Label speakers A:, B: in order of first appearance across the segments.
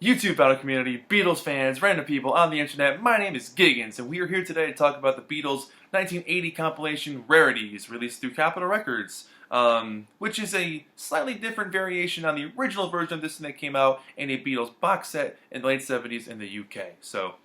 A: YouTube battle community, Beatles fans, random people on the internet, my name is Giggens, and we are here today to talk about the Beatles' 1980 compilation Rarities, released through Capitol Records, which is a slightly different variation on the original version of this thing that came out in a Beatles box set in the late 70s in the UK. So,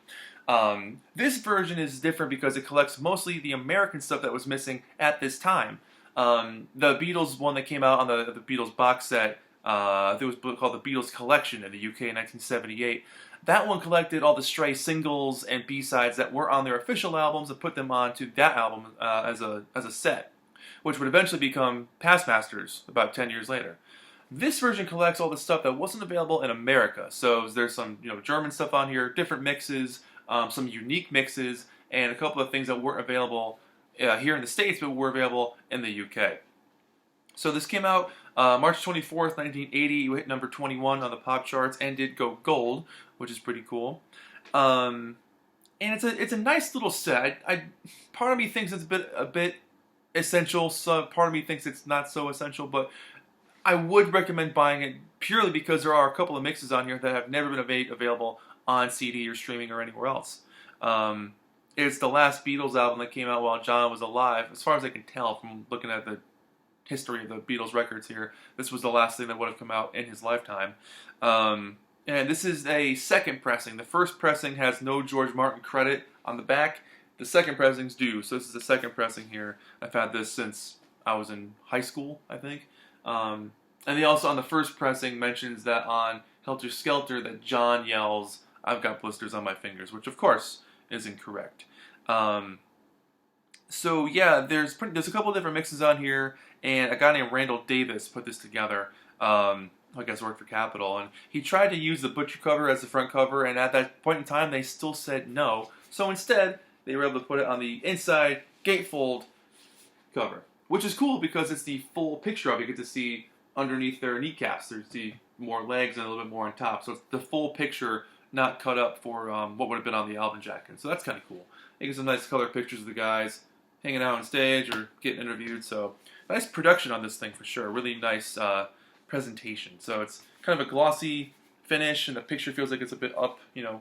A: this version is different because it collects mostly the American stuff that was missing at this time. The Beatles one that came out on the Beatles box set, it was called the Beatles Collection in the UK in 1978. That one collected all the stray singles and B-sides that were on their official albums and put them onto that album as a set, which would eventually become Past Masters about 10 years later. This version collects all the stuff that wasn't available in America. So there's some German stuff on here, different mixes, some unique mixes, and a couple of things that weren't available here in the States but were available in the UK. So this came out March 24th, 1980. It hit number 21 on the pop charts and did go gold, which is pretty cool. And it's a nice little set. Part of me thinks it's a bit essential. So part of me thinks it's not so essential, but I would recommend buying it purely because there are a couple of mixes on here that have never been available on CD or streaming or anywhere else. It's the last Beatles album that came out while John was alive, as far as I can tell from looking at the history of the Beatles records here. This was the last thing that would have come out in his lifetime. And this is a second pressing. The first pressing has no George Martin credit on the back. The second pressings do. So this is the second pressing here. I've had this since I was in high school, I think. And he also, on the first pressing, mentions that on Helter Skelter that John yells, "I've got blisters on my fingers," which of course is incorrect. So yeah, there's a couple of different mixes on here, and a guy named Randall Davis put this together. I guess worked for Capitol, and he tried to use the butcher cover as the front cover, and at that point in time, they still said no. So instead, they were able to put it on the inside gatefold cover, which is cool because it's the full picture of it. You get to see underneath their kneecaps. There's the more legs and a little bit more on top. So it's the full picture, not cut up for what would have been on the album jacket. So that's kind of cool. You get some nice color pictures of the guys hanging out on stage or getting interviewed. So nice production on this thing for sure. Really nice presentation. So it's kind of a glossy finish, and the picture feels like it's a bit up,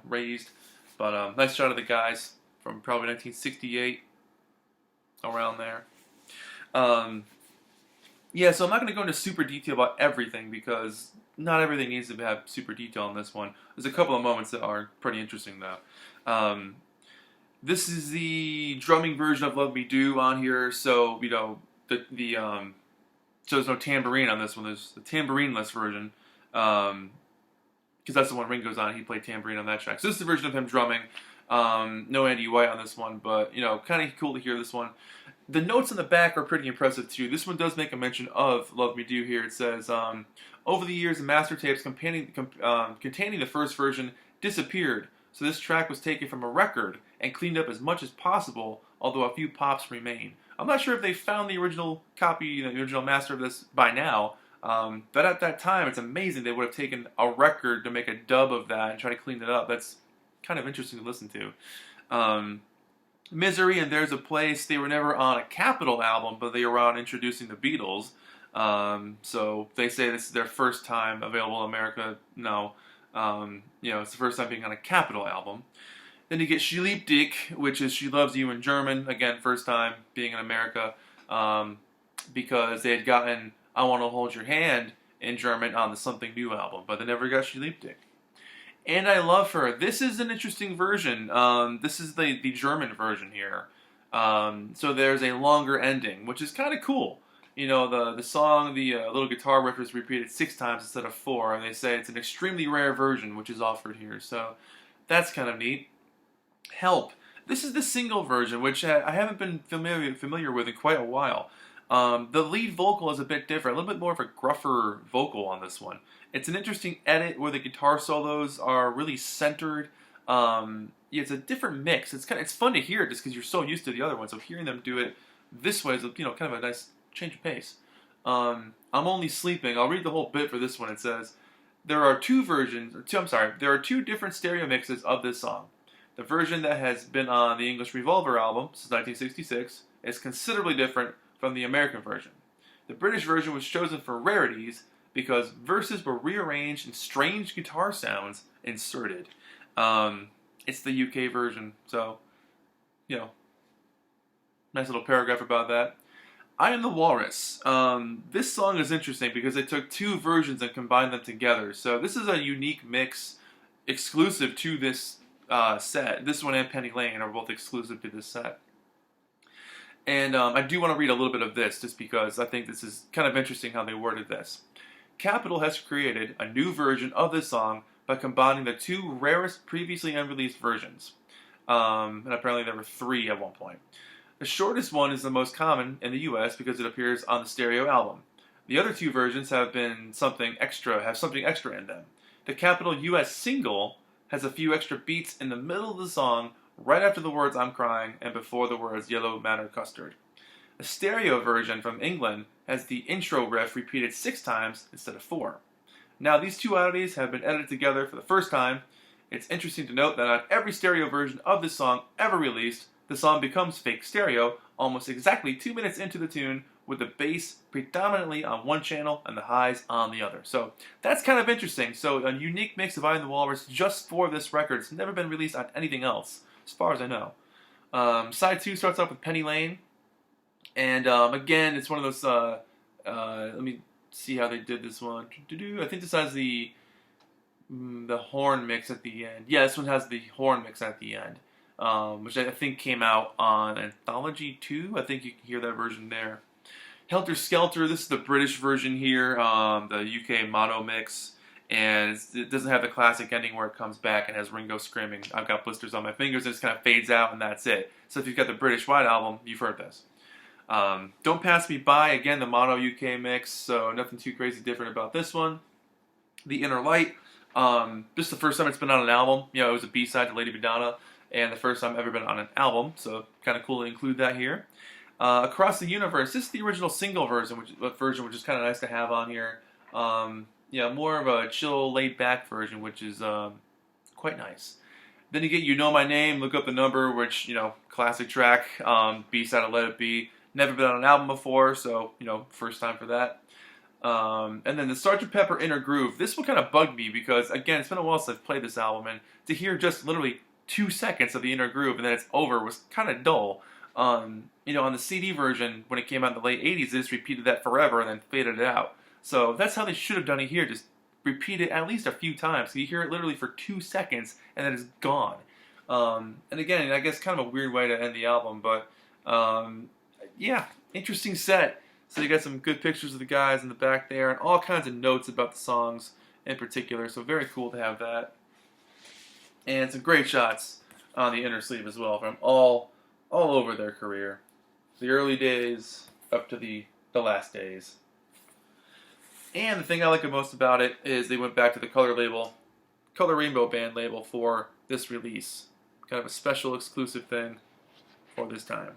A: raised. But nice shot of the guys from probably 1968, around there. Yeah, so I'm not going to go into super detail about everything because not everything needs to have super detail on this one. There's a couple of moments that are pretty interesting though. This is the drumming version of "Love Me Do" on here, so so there's no tambourine on this one. There's the tambourine-less version, because that's the one Ringo's on. He played tambourine on that track. So this is the version of him drumming. No Andy White on this one, but kind of cool to hear this one. The notes in the back are pretty impressive too. This one does make a mention of "Love Me Do" here. It says, over the years, the master tapes containing the first version disappeared, so this track was taken from a record and cleaned up as much as possible, although a few pops remain. I'm not sure if they found the original copy, the original master of this by now, but at that time, it's amazing they would have taken a record to make a dub of that and try to clean it up. That's kind of interesting to listen to. Misery and There's a Place, they were never on a Capitol album, but they were on introducing the Beatles. So they say this is their first time available in America. No. It's the first time being on a Capitol album. Then you get "She Liebt Dich," which is "She Loves You" in German. Again, first time being in America, because they had gotten "I Want to Hold Your Hand" in German on the Something New album, but they never got "She Liebt Dich." And I Love Her. This is an interesting version. This is the German version here. So there's a longer ending, which is kind of cool. The song, the little guitar riff is repeated 6 times instead of 4, and they say it's an extremely rare version, which is offered here. So that's kind of neat. Help. This is the single version, which I haven't been familiar with in quite a while. The lead vocal is a bit different, a little bit more of a gruffer vocal on this one. It's an interesting edit where the guitar solos are really centered. It's a different mix. It's fun to hear just because you're so used to the other one. So hearing them do it this way is kind of a nice change of pace. I'm Only Sleeping. I'll read the whole bit for this one. It says, there are two different stereo mixes of this song. The version that has been on the English Revolver album since 1966 is considerably different from the American version. The British version was chosen for Rarities because verses were rearranged and strange guitar sounds inserted. It's the UK version, so, you know, nice little paragraph about that. I Am the Walrus. This song is interesting because they took two versions and combined them together. So this is a unique mix exclusive to this set. This one and Penny Lane are both exclusive to this set. And I do want to read a little bit of this just because I think this is kind of interesting how they worded this. Capitol has created a new version of this song by combining the two rarest previously unreleased versions. And apparently there were three at one point. The shortest one is the most common in the US because it appears on the stereo album. The other two versions have something extra in them. The Capitol US single has a few extra beats in the middle of the song, right after the words I'm crying and before the words yellow matter custard. The stereo version from England has the intro riff repeated 6 times instead of 4. Now these two oddities have been edited together for the first time. It's interesting to note that on every stereo version of this song ever released, the song becomes fake stereo almost exactly 2 minutes into the tune, with the bass predominantly on one channel and the highs on the other. So that's kind of interesting. So a unique mix of I Am the Walrus just for this record. It's never been released on anything else, as far as I know. Side 2 starts off with Penny Lane. And again, it's one of those, let me see how they did this one. I think this has the horn mix at the end. Yeah, this one has the horn mix at the end. Which I think came out on Anthology 2. I think you can hear that version there. Helter Skelter, this is the British version here, the UK mono mix. And it doesn't have the classic ending where it comes back and has Ringo screaming, "I've got blisters on my fingers," and it just kind of fades out and that's it. So if you've got the British White Album, you've heard this. Don't Pass Me By, again the mono UK mix, so nothing too crazy different about this one. The Inner Light, this is the first time it's been on an album. You know, it was a B-side to Lady Madonna, and the first time ever been on an album, so kind of cool to include that here. Across the Universe, this is the original single version, which is kind of nice to have on here. Yeah, more of a chill, laid-back version, which is quite nice. Then you get You Know My Name, Look Up the Number, which, you know, classic track, B-side of Let It Be. Never been on an album before, so, you know, first time for that. And then the Sgt. Pepper Inner Groove. This one kind of bugged me because, again, it's been a while since I've played this album, and to hear just literally 2 seconds of the Inner Groove and then it's over was kind of dull. You know, on the CD version, when it came out in the late 80s, they just repeated that forever and then faded it out. So that's how they should have done it here, just repeat it at least a few times. So you hear it literally for 2 seconds and then it's gone. And again, I guess kind of a weird way to end the album, but yeah, interesting set. So you got some good pictures of the guys in the back there and all kinds of notes about the songs in particular, so very cool to have that. And some great shots on the inner sleeve as well from all over their career. The early days up to the last days. And the thing I like the most about it is they went back to the Color Rainbow Band label for this release. Kind of a special exclusive thing for this time.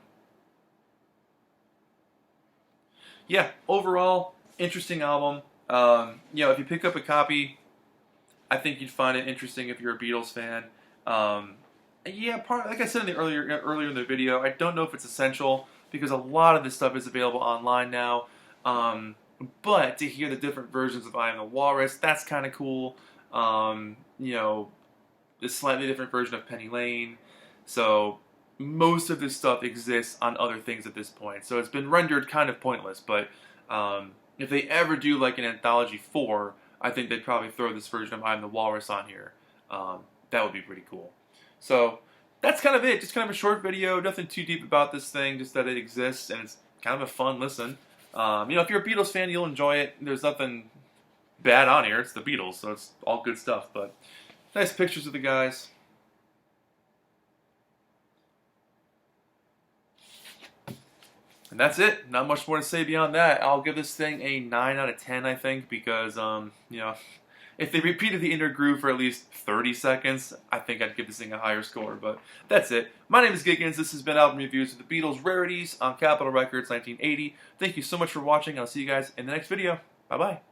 A: Yeah, overall, interesting album. You know, if you pick up a copy, I think you'd find it interesting if you're a Beatles fan. Yeah, like I said earlier in the video, I don't know if it's essential because a lot of this stuff is available online now. But to hear the different versions of I Am the Walrus, that's kind of cool. You know, a slightly different version of Penny Lane. So most of this stuff exists on other things at this point. So it's been rendered kind of pointless. But if they ever do like an Anthology 4, I think they'd probably throw this version of I Am the Walrus on here. That would be pretty cool. So that's kind of it. Just kind of a short video. Nothing too deep about this thing. Just that it exists and it's kind of a fun listen. You know, if you're a Beatles fan, you'll enjoy it. There's nothing bad on here. It's the Beatles, so it's all good stuff. But nice pictures of the guys. And that's it. Not much more to say beyond that. I'll give this thing a 9 out of 10, I think, because, you know, if they repeated the inner groove for at least 30 seconds, I think I'd give this thing a higher score. But that's it. My name is Giggens. This has been Album Reviews of the Beatles Rarities on Capitol Records 1980. Thank you so much for watching. I'll see you guys in the next video. Bye-bye.